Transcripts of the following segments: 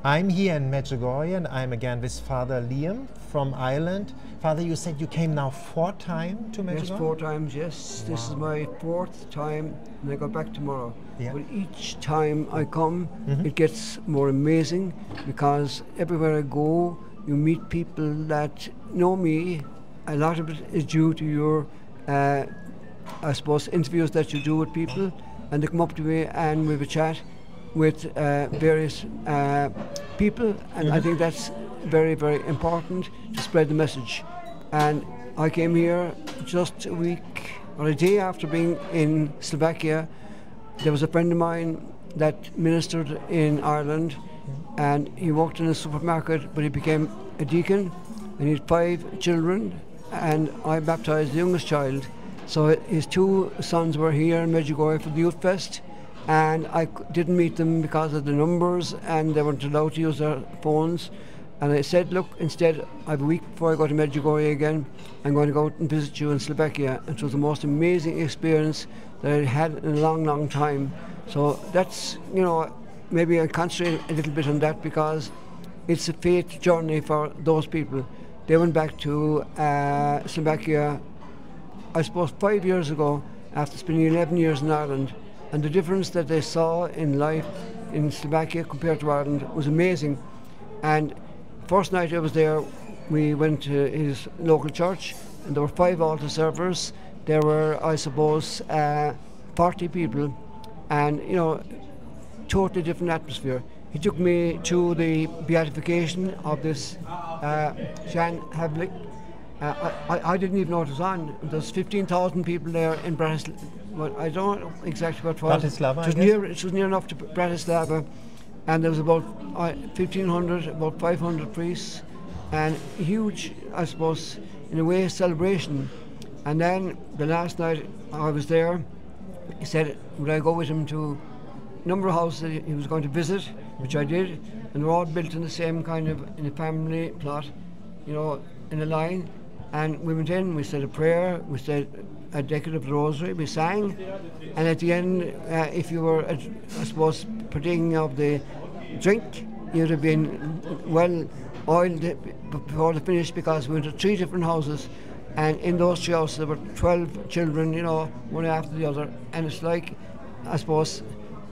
I'm here in Medjugorje and I'm again with Father Liam from Ireland. Father, you said you came now 4th time to Medjugorje? Yes, 4 times, yes. Wow. This is my 4th time and I go back tomorrow. Yeah. But each time I come, it gets more amazing because everywhere I go, you meet people that know me. A lot of it is due to your, I suppose, interviews that you do with people, and they come up to me and we have a chat with various people, and I think that's very, very important to spread the message. And I came here just a week or a day after being in Slovakia. There was a friend of mine that ministered in Ireland, and he worked in a supermarket, but he became a deacon, and he had 5 children, and I baptised the youngest child. So his 2 sons were here in Medjugorje for the Youth Fest, and I didn't meet them because of the numbers, and they weren't allowed to use their phones. And I said, look, instead, I have a week before I go to Medjugorje again, I'm going to go out and visit you in Slovakia. And it was the most amazing experience that I had in a long, long time. So that's, you know, maybe I concentrate a little bit on that because it's a faith journey for those people. They went back to Slovakia, I suppose, 5 years ago after spending 11 years in Ireland. And the difference that they saw in life in Slovakia compared to Ireland was amazing. And first night I was there, we went to his local church, and there were 5 altar servers. There were, I suppose, 40 people, and, you know, totally different atmosphere. He took me to the beatification of this Jan Havlik. I didn't even know it was on. There's 15,000 people there in Bratislava. Well, I don't know exactly what it was. Bratislava, it was near enough to Bratislava, and there was about 1,500, about 500 priests, and huge, I suppose, in a way, celebration. And then the last night I was there, he said, would I go with him to a number of houses that he was going to visit, which I did, and they're all built in the same kind of, in a family plot, you know, in a line. And we went in, we said a prayer, we said a decade of the rosary, we sang, and at the end, if you were, I suppose, partaking of the drink, you'd have been well oiled before the finish, because we went to 3 different houses, and in those 3 houses there were 12 children, you know, one after the other, and it's like, I suppose,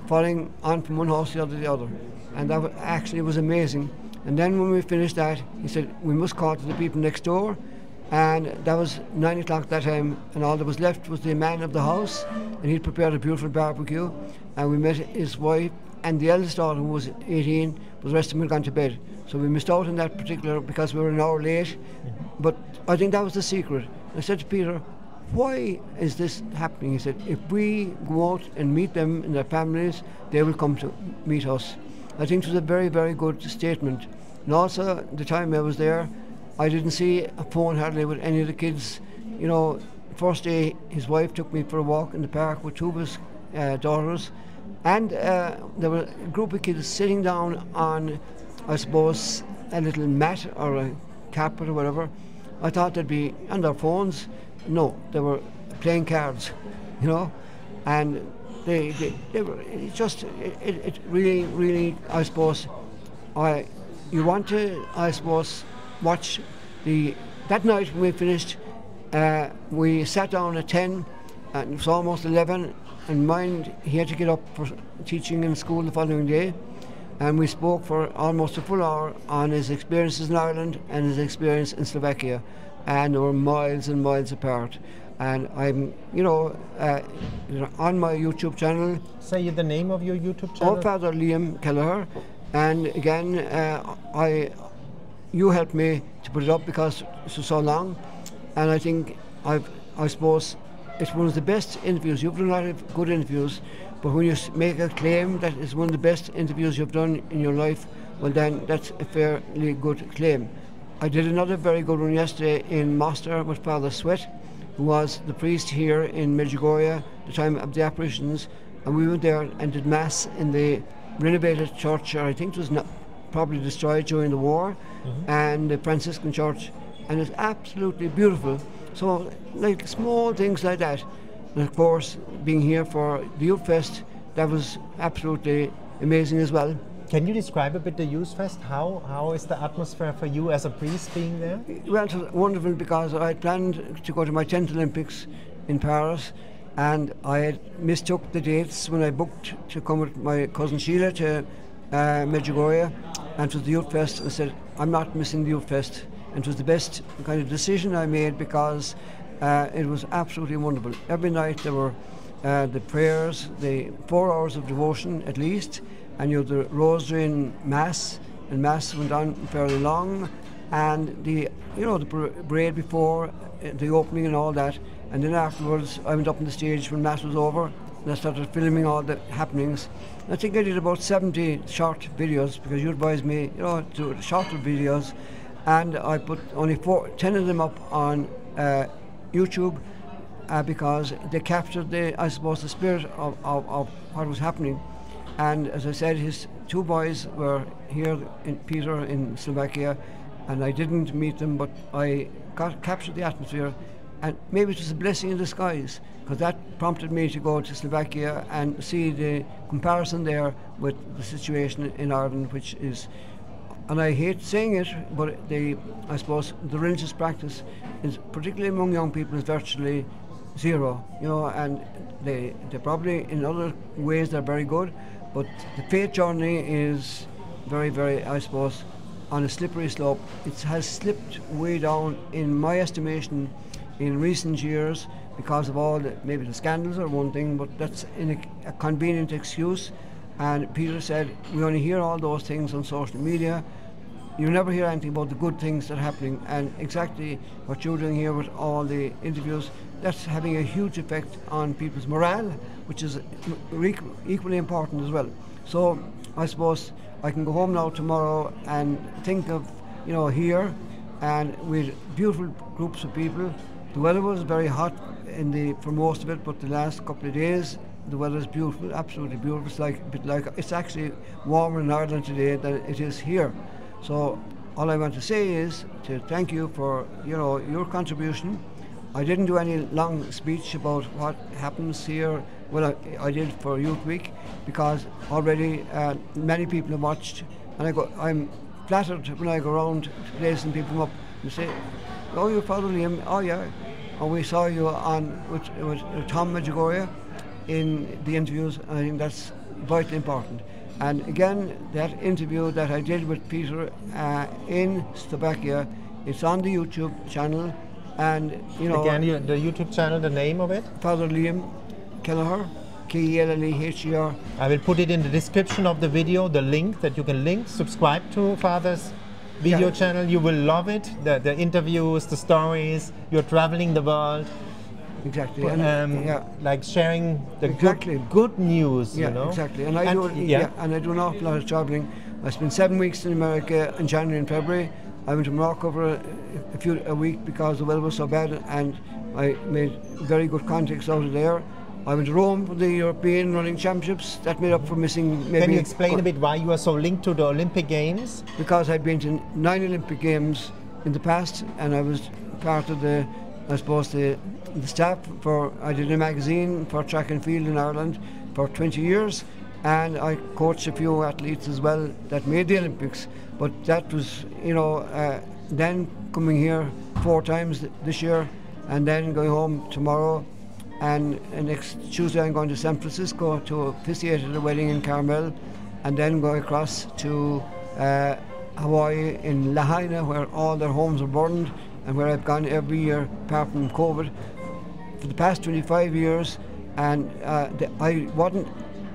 falling on from one house to the other, and that actually was amazing. And then when we finished that, he said, we must call to the people next door. And that was 9 o'clock that time, and all that was left was the man of the house, and he'd prepared a beautiful barbecue, and we met his wife and the eldest daughter, who was 18, but the rest of them had gone to bed. So we missed out on that particular because we were an hour late, but I think that was the secret. I said to Peter, why is this happening? He said, if we go out and meet them and their families, they will come to meet us. I think it was a very, very good statement. And also, the time I was there, I didn't see a phone hardly with any of the kids. You know, first day his wife took me for a walk in the park with 2 of his daughters, and there were a group of kids sitting down on, I suppose, a little mat or a carpet or whatever. I thought they'd be on their phones. No, they were playing cards, you know, and they were it really, really, I suppose, you want to, I suppose, watch that night when we finished, we sat down at 10, and it was almost 11, and mind, he had to get up for teaching in school the following day, and we spoke for almost a full hour on his experiences in Ireland and his experience in Slovakia, and they were miles and miles apart. And I'm, you know, on my YouTube channel. Say the name of your YouTube channel. Oh, Father Liam Kelleher, and again, you helped me to put it up because it was so long, and I think I suppose it's one of the best interviews. You've done a lot of good interviews, but when you make a claim that it's one of the best interviews you've done in your life, well then that's a fairly good claim. I did another very good one yesterday in Moster with Father Sweat, who was the priest here in Medjugorje at the time of the apparitions, and we went there and did Mass in the renovated church, or I think it was not probably destroyed during the war, and the Franciscan church, and it's absolutely beautiful. So, like small things like that. And of course, being here for the Youth Fest, that was absolutely amazing as well. Can you describe a bit the Youth Fest? How is the atmosphere for you as a priest being there? Well, it was wonderful because I had planned to go to my 10th Olympics in Paris, and I had mistook the dates when I booked to come with my cousin Sheila to Medjugorje, and it was the Youth Fest. I said, I'm not missing the Youth Fest. And it was the best kind of decision I made because it was absolutely wonderful. Every night there were the prayers, the 4 hours of devotion at least, and you had the rosary and mass went on fairly long, and the parade before the opening and all that, and then afterwards I went up on the stage when mass was over and I started filming all the happenings. I think I did about 70 short videos because you advised me, to shorter videos, and I put only 10 of them up on YouTube because they captured the spirit of what was happening. And as I said, his 2 boys were here in Peter in Slovakia, and I didn't meet them, but I captured the atmosphere, and maybe it was a blessing in disguise because that prompted me to go to Slovakia and see the comparison there with the situation in Ireland, which is, and I hate saying it, but I suppose the religious practice is, particularly among young people, is virtually zero, and they probably in other ways they're very good, but the faith journey is very, very, I suppose, on a slippery slope. It has slipped way down, in my estimation, in recent years because of all maybe the scandals are one thing, but that's a convenient excuse. And Peter said, we only hear all those things on social media. You never hear anything about the good things that are happening, and exactly what you're doing here with all the interviews, that's having a huge effect on people's morale, which is equally important as well. So I suppose I can go home now tomorrow and think of, here, and with beautiful groups of people. The weather was very hot for most of it, but the last couple of days the weather is beautiful, absolutely beautiful. It's actually warmer in Ireland today than it is here. So all I want to say is to thank you for your contribution. I didn't do any long speech about what happens here. Well, I did for Youth Week because already many people have watched, and I'm flattered when I go around to places and people come up and say, "Oh, you're Father Liam? Oh yeah, and we saw you with Tom Medjugorje in the interviews." And I think that's vitally important. And again, that interview that I did with Peter in Slovakia, it's on the YouTube channel, and again, the YouTube channel, the name of it? Father Liam Kelleher, K-E-L-L-E-H-E-R. I will put it in the description of the video, the link that you can subscribe to Father's video channel. You will love it. The interviews, the stories. You're traveling the world. Exactly. Like sharing the good news. Exactly. And I do an awful lot of traveling. I spent 7 weeks in America in January and February. I went to Morocco for a week because the weather was so bad, and I made very good contacts out of there. I went to Rome for the European Running Championships. That made up for missing maybe... Can you explain a bit why you are so linked to the Olympic Games? Because I'd been to 9 Olympic Games in the past, and I was part of the staff I did a magazine for track and field in Ireland for 20 years, and I coached a few athletes as well that made the Olympics. But that was, then coming here 4 times this year, and then going home tomorrow, and next Tuesday I'm going to San Francisco to officiate at a wedding in Carmel, and then going across to Hawaii in Lahaina, where all their homes are burned, and where I've gone every year apart from COVID for the past 25 years. And I wasn't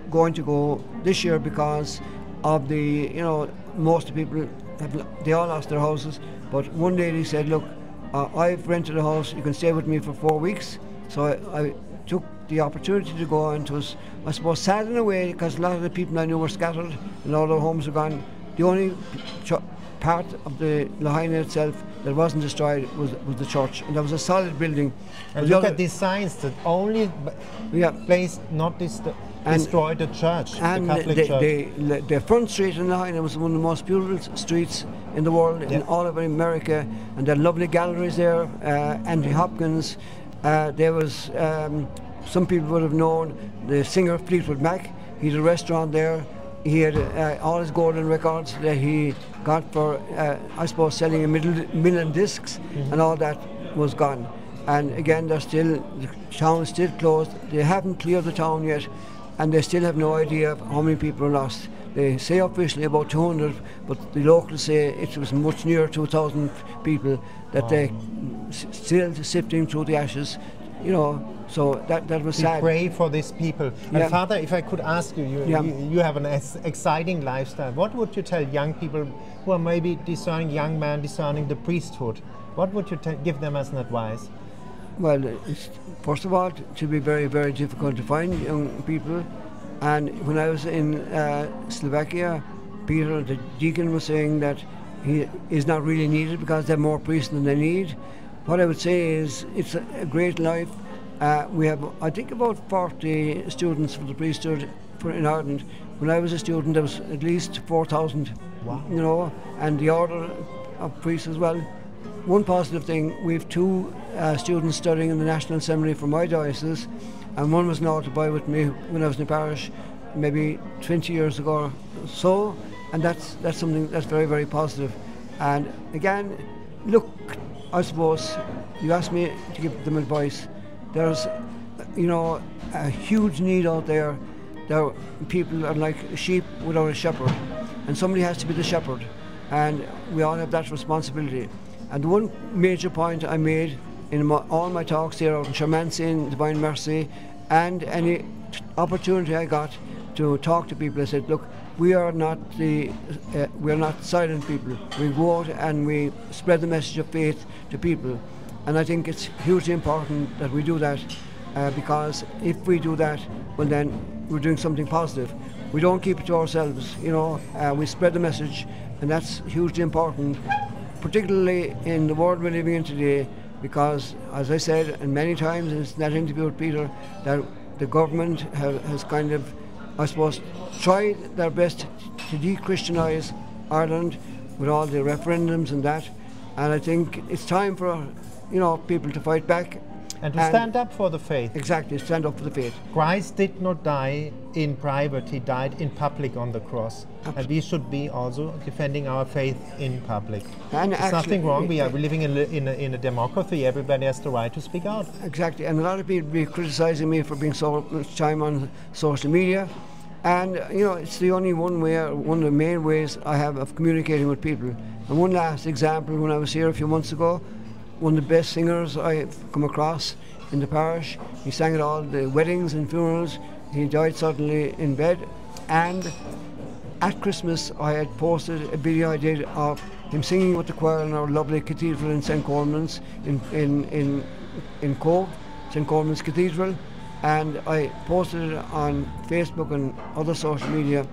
going to go this year because of the, most of the people they all lost their houses. But one lady said, "Look, I've rented a house. You can stay with me for 4 weeks." So I took the opportunity to go, and it was, I suppose, sad in a way because a lot of the people I knew were scattered and all their homes were gone. The only part of the Lahaina itself that wasn't destroyed was the church, and that was a solid building. And look at these signs that only place not destroyed the church, and the Catholic Church. The front street in Lahaina was one of the most beautiful streets in the world, in all of America, and there are lovely galleries there. Anthony Hopkins, there was, some people would have known the singer Fleetwood Mac. He had a restaurant there. he had all his golden records that he got for, I suppose, selling a million discs, and all that was gone. And again, the town is still closed. They haven't cleared the town yet, and they still have no idea of how many people are lost. They say officially about 200, but the locals say it was much nearer 2,000 people that they still sifting through the ashes, you know. So that was sad. We pray for these people. Yeah. And Father, if I could ask you, you have an exciting lifestyle. What would you tell young people who are maybe young men discerning the priesthood? What would you give them as an advice? Well, first of all, to be very, very difficult to find young people. And when I was in Slovakia, Peter, the deacon, was saying that he is not really needed because they have more priests than they need. What I would say is it's a great life. We have, I think, about 40 students for the priesthood in Ireland. When I was a student, there was at least 4,000. Wow. You know, and the order of priests as well. One positive thing, we have 2 students studying in the National Seminary for my diocese, and one was now to buy with me when I was in the parish maybe 20 years ago or so, and that's something that's very, very positive. And again, look, I suppose you asked me to give them advice. There's, you know, a huge need out there. People are like sheep without a shepherd, and somebody has to be the shepherd, and we all have that responsibility. And the one major point I made in all my talks here out in Shermancy and Divine Mercy, and any opportunity I got to talk to people, I said, look, we are not silent people. We go out and we spread the message of faith to people. And I think it's hugely important that we do that, because if we do that, well then we're doing something positive. We don't keep it to ourselves, you know, we spread the message, and that's hugely important, particularly in the world we're living in today, because, as I said, and many times in that interview with Peter, that the government has kind of, I suppose, tried their best to de-Christianise Ireland with all the referendums and that, and I think it's time for, you know, people to fight back. And to stand up for the faith. Exactly, stand up for the faith. Christ did not die in private, he died in public on the cross. Absolutely. And we should be also defending our faith in public. And there's nothing wrong, we're living in a democracy, everybody has the right to speak out. Exactly, and a lot of people be criticising me for being so much time on social media. And, you know, it's the only one of the main ways I have of communicating with people. And one last example, when I was here a few months ago, one of the best singers I've come across in the parish. He sang at all the weddings and funerals. He died suddenly in bed. And at Christmas, I had posted a video I did of him singing with the choir in our lovely cathedral in St. Coleman's in Cove, St. Coleman's Cathedral. And I posted it on Facebook and other social media.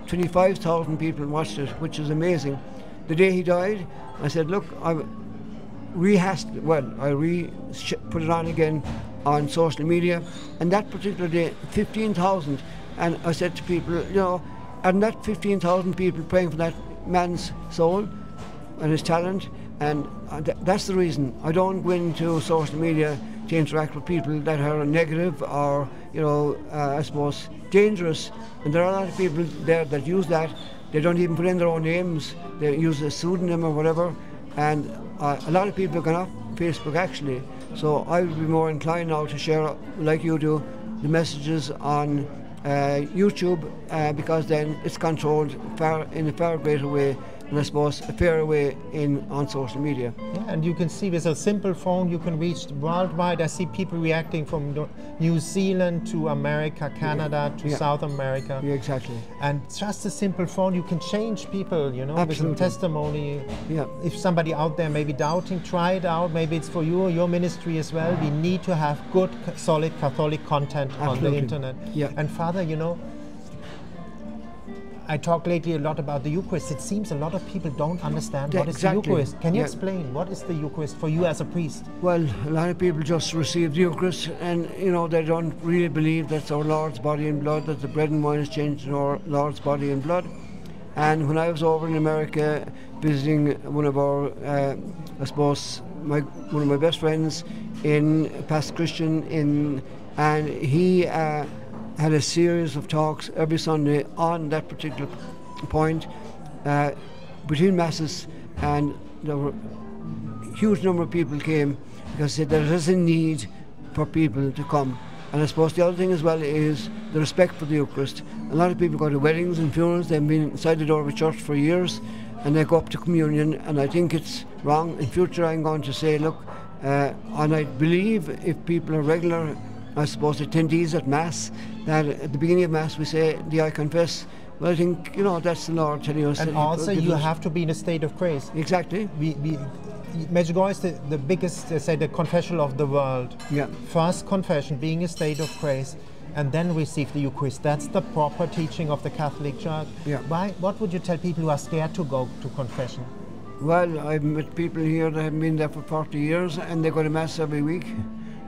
25,000 people watched it, which is amazing. The day he died, I said, look, I put it on again on social media, and that particular day, 15,000. And I said to people, you know, and that 15,000 people praying for that man's soul and his talent, and that's the reason I don't go into social media to interact with people that are negative or, you know, I suppose dangerous. And there are a lot of people there that use that. They don't even put in their own names. They use a pseudonym or whatever. And a lot of people have gone off Facebook actually. So I would be more inclined now to share, like you do, the messages on YouTube, because then it's controlled in a far greater way, and I suppose a fairer way on social media. Yeah, and you can see with a simple phone you can reach worldwide. I see people reacting from New Zealand to America, Canada to South America. Yeah, exactly. And just a simple phone, you can change people, you know, Absolutely. with a testimony. Yeah. If somebody out there may be doubting, try it out. Maybe it's for you or your ministry as well. We need to have good, solid Catholic content on the internet. Yeah. And Father, you know, I talk lately a lot about the Eucharist. It seems a lot of people don't understand what is the Eucharist. Can you explain what is the Eucharist for you as a priest? Well, a lot of people just receive the Eucharist, and you know, they don't really believe that's our Lord's body and blood, that the bread and wine is changed to our Lord's body and blood. And when I was over in America visiting one of our, I suppose, one of my best friends, in Pastor Christian, and he had a series of talks every Sunday on that particular point between masses, and there were a huge number of people came because they said there is a need for people to come. And I suppose the other thing as well is the respect for the Eucharist. A lot of people go to weddings and funerals, they've been inside the door of a church for years, and they go up to communion, and I think it's wrong. In future I'm going to say, look, and I believe if people are regular, I suppose, attendees at Mass, that at the beginning of Mass we say, "Thee I confess." Well, I think, that's the Lord telling us. And also you have to be in a state of grace. Exactly. Medjugorje is the biggest, the confession of the world. Yeah. First confession, being a state of grace, and then receive the Eucharist. That's the proper teaching of the Catholic Church. Yeah. What would you tell people who are scared to go to confession? Well, I've met people here that have been there for 40 years and they go to Mass every week,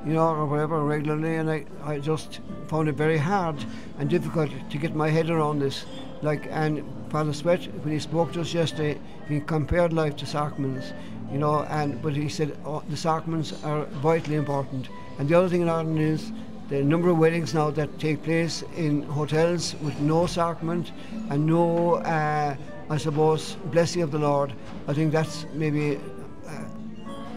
or whatever, regularly, and I just found it very hard and difficult to get my head around this. And Father Sweat, when he spoke to us yesterday, he compared life to sacraments, but he said the sacraments are vitally important. And the other thing in Ireland is the number of weddings now that take place in hotels with no sacrament and no, I suppose, blessing of the Lord. I think that's maybe,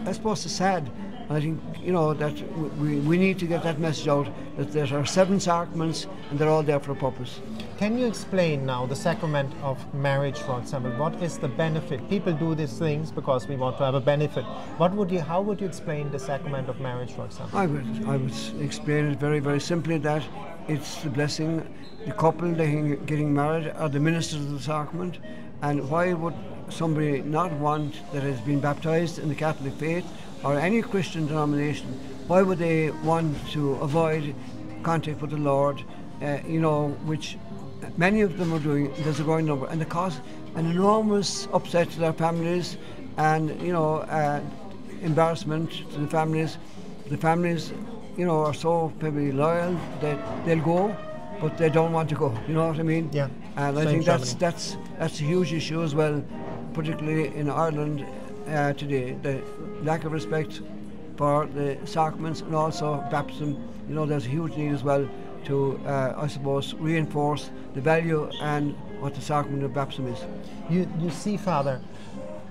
I suppose, it's sad. I think, that we need to get that message out, that there are 7 sacraments and they're all there for a purpose. Can you explain now the sacrament of marriage, for example? What is the benefit? People do these things because we want to have a benefit. How would you explain the sacrament of marriage, for example? I would explain it very, very simply, that it's the blessing. The couple getting married are the ministers of the sacrament, and why would somebody not want that has been baptized in the Catholic faith or any Christian denomination, why would they want to avoid contact with the Lord, which many of them are doing? There's a growing number, and it causes an enormous upset to their families and, embarrassment to the families. The families, are so probably loyal that they'll go, but they don't want to go, you know what I mean? Yeah. And I think that's a huge issue as well, particularly in Ireland today, the lack of respect for the sacraments and also baptism. There's a huge need as well to, I suppose, reinforce the value and what the sacrament of baptism is. You see, Father,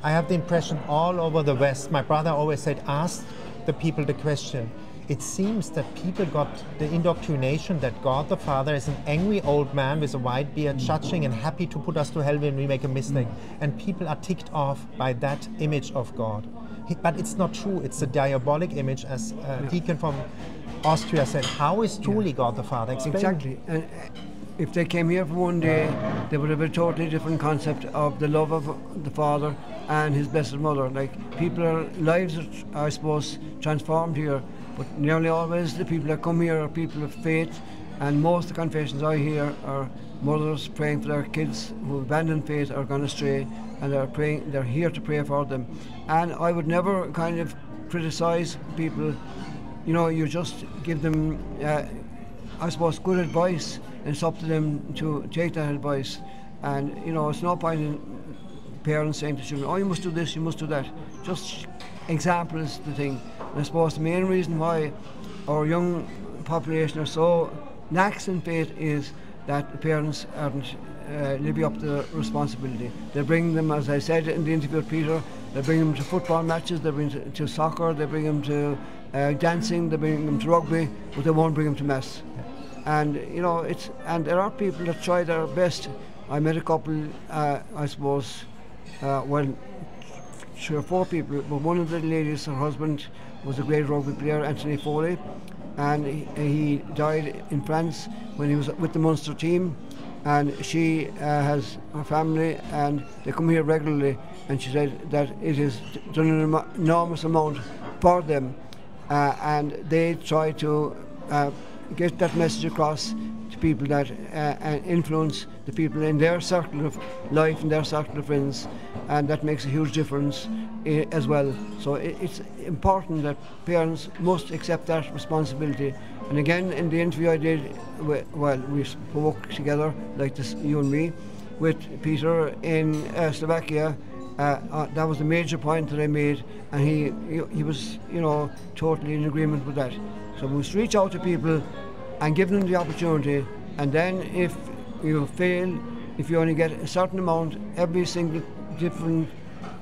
I have the impression all over the West, my brother always said, ask the people the question. It seems that people got the indoctrination that God the Father is an angry old man with a white beard, judging and happy to put us to hell when we make a mistake. And people are ticked off by that image of God. But it's not true. It's a diabolic image, as Deacon from Austria said. How is truly God the Father? Explain. Exactly. And if they came here for one day, they would have a totally different concept of the love of the Father and His Blessed Mother. Lives are, I suppose, transformed here. But nearly always the people that come here are people of faith, and most of the confessions I hear are mothers praying for their kids who abandoned faith or gone astray, and they're here to pray for them. And I would never kind of criticise people. You just give them, I suppose, good advice, and it's up to them to take that advice. And it's no point in parents saying to children, "Oh, you must do this, you must do that." Just example is the thing. And I suppose the main reason why our young population are so lax in faith is that the parents aren't living up to their responsibility. They bring them, as I said in the interview with Peter, they bring them to football matches, they bring them to soccer, they bring them to dancing, they bring them to rugby, but they won't bring them to Mass. And and there are people that try their best. I met a couple, I suppose, 3 or 4 people, but one of the ladies, her husband was a great rugby player, Anthony Foley, and he died in France when he was with the Munster team, and she has her family and they come here regularly, and she said that it has done an enormous amount for them, and they try to get that message across to people, that and influence the people in their circle of life and their circle of friends, and that makes a huge difference as well. So it's important that parents must accept that responsibility. And again, in the interview I did, we spoke together like this, you and me, with Peter in Slovakia. That was the major point that I made, and he was totally in agreement with that. So we must reach out to people and give them the opportunity. And then if you fail, if you only get a certain amount, every single different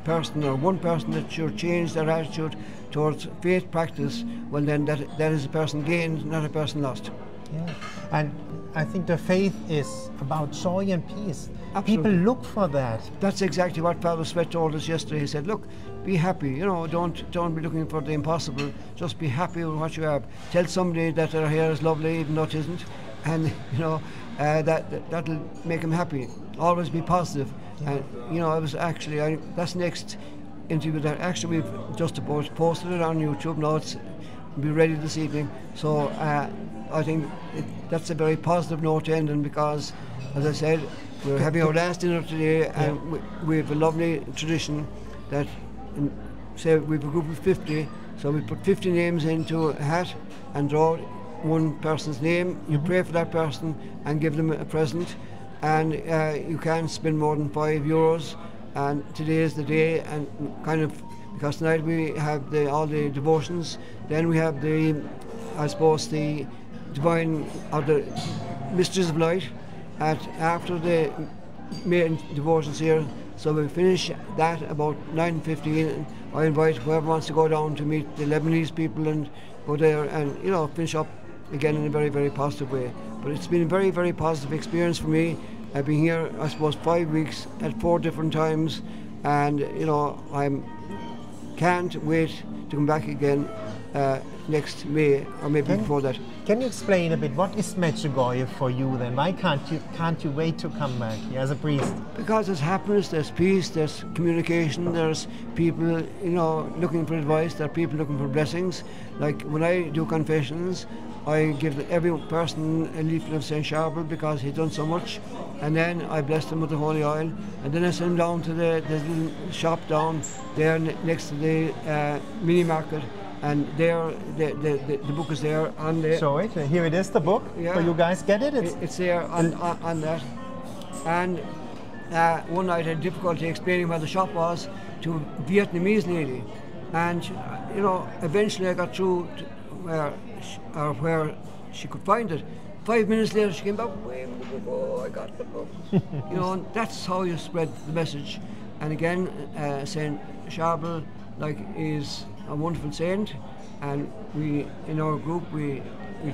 person or one person that should change their attitude towards faith practice, well then that is a person gained, not a person lost. Yeah, and I think the faith is about joy and peace. Absolutely. People look for that. That's exactly what Father Sweat told us yesterday. He said, look, be happy, you know, don't be looking for the impossible, just be happy with what you have. Tell somebody that their hair is lovely even though it isn't, and you know, that'll make them happy. Always be positive. Yeah. And you know, I was actually, that's next interview that actually we've just about posted it on YouTube. Now it's be ready this evening. So I think that's a very positive note to end on, because, as I said, we're having our last dinner today, and we have a lovely tradition that, say we have a group of 50, so we put 50 names into a hat and draw one person's name. You pray for that person and give them a present, and you can't spend more than €5. And today is the day, and kind of, because tonight we have all the devotions, then we have the, I suppose, the divine, or the mysteries of light after the main devotions here. So we finish that about 9:15. I invite whoever wants to go down to meet the Lebanese people and go there and, you know, finish up again in a very, very positive way. But it's been a very, very positive experience for me. I've been here, I suppose, 5 weeks at 4 different times, and you know, I can't wait to come back again next May, or maybe before that. Can you explain a bit, what is Medjugorje for you then? Why can't you wait to come back here as a priest? Because there's happiness, there's peace, there's communication, there's people, you know, looking for advice, there are people looking for blessings. Like when I do confessions, I give every person a leaflet of St. Charbel because he's done so much, and then I bless them with the holy oil, and then I send them down to the little shop down there next to the mini market, and there the book is there on the... Show it, here it is, the book, so you guys get it? It's there on that. And one night I had difficulty explaining where the shop was to a Vietnamese lady, and you know, eventually I got through to where she could find it. 5 minutes later she came back, I got the book. You know, and that's how you spread the message. And again, St. Charbel is a wonderful saint, and we, in our group, we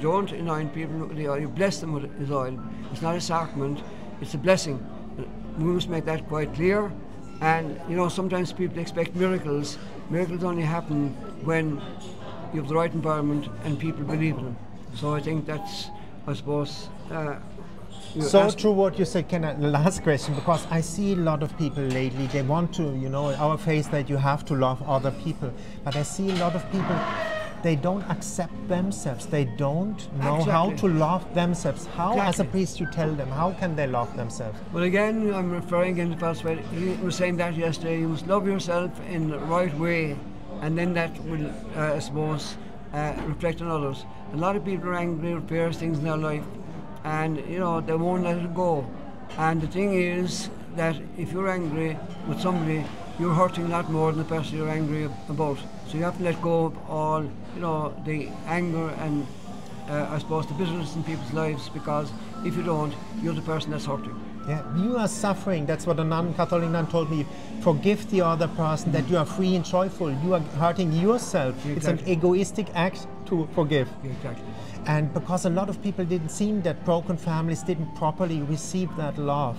don't anoint people with the oil, you bless them with his oil. It's not a sacrament, it's a blessing. We must make that quite clear. And you know, sometimes people expect miracles. Miracles only happen when you have the right environment and people believe in them. So I think that's, I suppose... so true what you said. The last question, because I see a lot of people lately, they want to, you know, our faith that you have to love other people, but I see a lot of people, they don't accept themselves, they don't know how to love themselves. How, as a priest, you tell them, how can they love themselves? Well, again, I'm referring again to Father Sweat. He was saying that yesterday, you must love yourself in the right way, and then that will, I suppose, reflect on others. A lot of people are angry with various things in their life, and you know, they won't let it go. And the thing is that if you're angry with somebody, you're hurting a lot more than the person you're angry about. So you have to let go of all, you know, the anger and I suppose the bitterness in people's lives, because if you don't, you're the person that's hurting. Yeah, you are suffering. That's what a Catholic nun told me. Forgive the other person, that you are free and joyful. You are hurting yourself. Exactly. It's an egoistic act to forgive. Exactly. And because a lot of people didn't see that broken families didn't properly receive that love.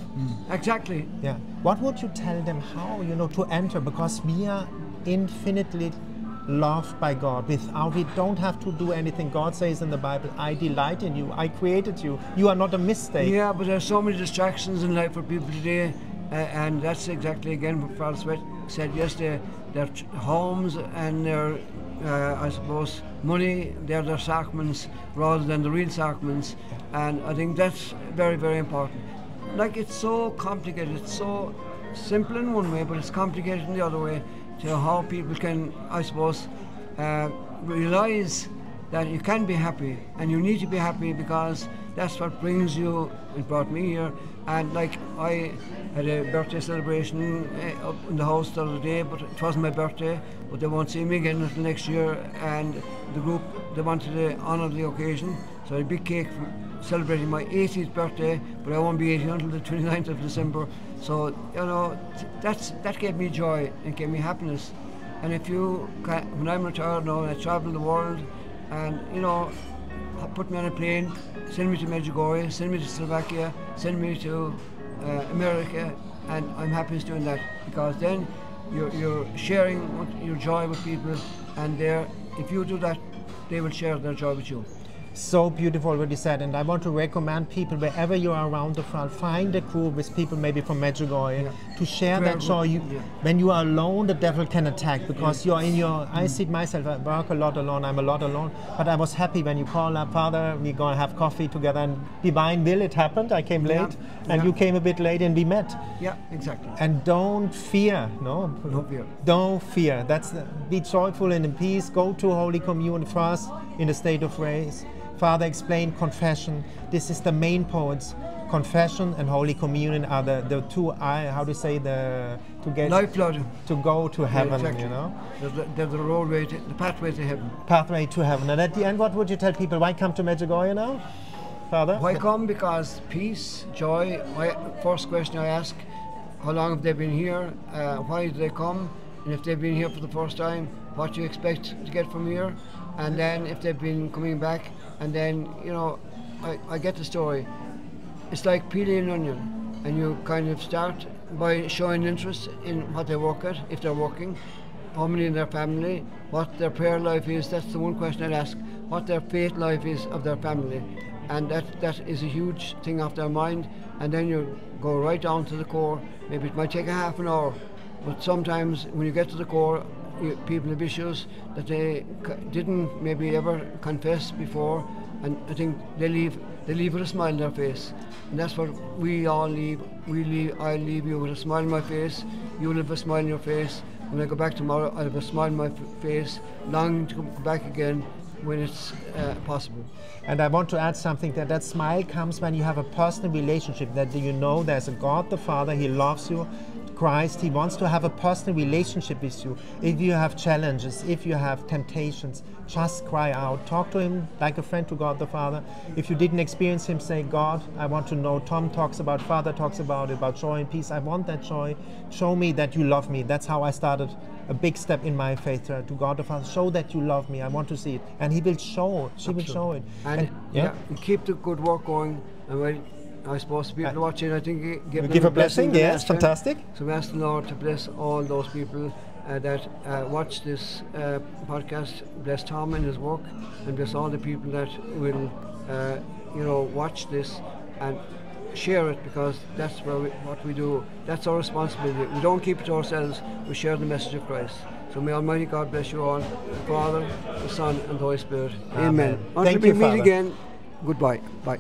Exactly. Yeah. What would you tell them how, you know, to enter? Because we are infinitely loved by God. We don't have to do anything. God says in the Bible, I delight in you, I created you, you are not a mistake. Yeah, but there's so many distractions in life for people today, and that's exactly again what Father Sweat said yesterday. Their homes and their, I suppose, money, they're their sacraments rather than the real sacraments, and I think that's very, very important. Like, it's so complicated, it's so simple in one way, but it's complicated in the other way, to how people can, I suppose, realise that you can be happy, and you need to be happy, because that's what brings you and brought me here. And like I had a birthday celebration up in the house the other day, but it wasn't my birthday, but they won't see me again until next year, and the group, they wanted to honour the occasion, so a big cake celebrating my 80th birthday, but I won't be 80 until the 29th of December. So, you know, that gave me joy and gave me happiness. And if you, when I'm retired now and I travel the world, and, you know, put me on a plane, send me to Medjugorje, send me to Slovakia, send me to America, and I'm happiest doing that, because then you're sharing your joy with people, and if you do that, they will share their joy with you. So beautiful what you said, and I want to recommend people, wherever you are around the world, find a group with people maybe from Medjugorje to share that joy. When you are alone, the devil can attack, because you're in your, I see it myself, I work a lot alone, I'm a lot alone, but I was happy when you called up, Father, we're going to have coffee together, and divine will, it happened, I came late, and you came a bit late, and we met. Yeah, exactly. And don't fear, no fear. Don't fear, be joyful and in peace, go to Holy Communion first in a state of grace. Father explained confession. This is the main points. Confession and Holy Communion are the two, how to say, to get lifeblood to go to heaven, exactly. You know. They're the roadway, the pathway to heaven. Pathway to heaven. And at the end, what would you tell people? Why come to Medjugorje now, Father? Why come? Because peace, joy. My first question I ask, how long have they been here? Why did they come? And if they've been here for the first time, what do you expect to get from here? And then if they've been coming back, and then, you know, I get the story. It's like peeling an onion, and you kind of start by showing interest in what they work at, if they're working, how many in their family, what their prayer life is. That's the one question I'd ask, what their faith life is of their family. And that is a huge thing off their mind. And then you go right down to the core. Maybe it might take a half an hour, but sometimes when you get to the core, people have issues that they didn't maybe ever confess before, and I think they leave with a smile on their face, and that's what we all leave. I leave you with a smile on my face. You will have a smile on your face. When I go back tomorrow, I'll have a smile on my face, longing to go back again when it's possible. And I want to add something, that smile comes when you have a personal relationship, that you know there's a God the Father, He loves you. Christ, He wants to have a personal relationship with you. If you have challenges, if you have temptations, just cry out. Talk to Him like a friend to God the Father. If you didn't experience Him, say, God, I want to know. Tom talks about, Father talks about joy and peace. I want that joy. Show me that you love me. That's how I started a big step in my faith to God the Father. Show that you love me. I want to see it. And He will show. She will show it. And keep the good work going. And I suppose people watching, I think, give a blessing. Yes, fantastic. So we ask the Lord to bless all those people that watch this podcast. Bless Tom and his work, and bless all the people that will, watch this and share it, because that's what we do. That's our responsibility. We don't keep it to ourselves. We share the message of Christ. So may Almighty God bless you all, the Father, the Son, and the Holy Spirit. Amen. Until we meet again. Goodbye. Bye.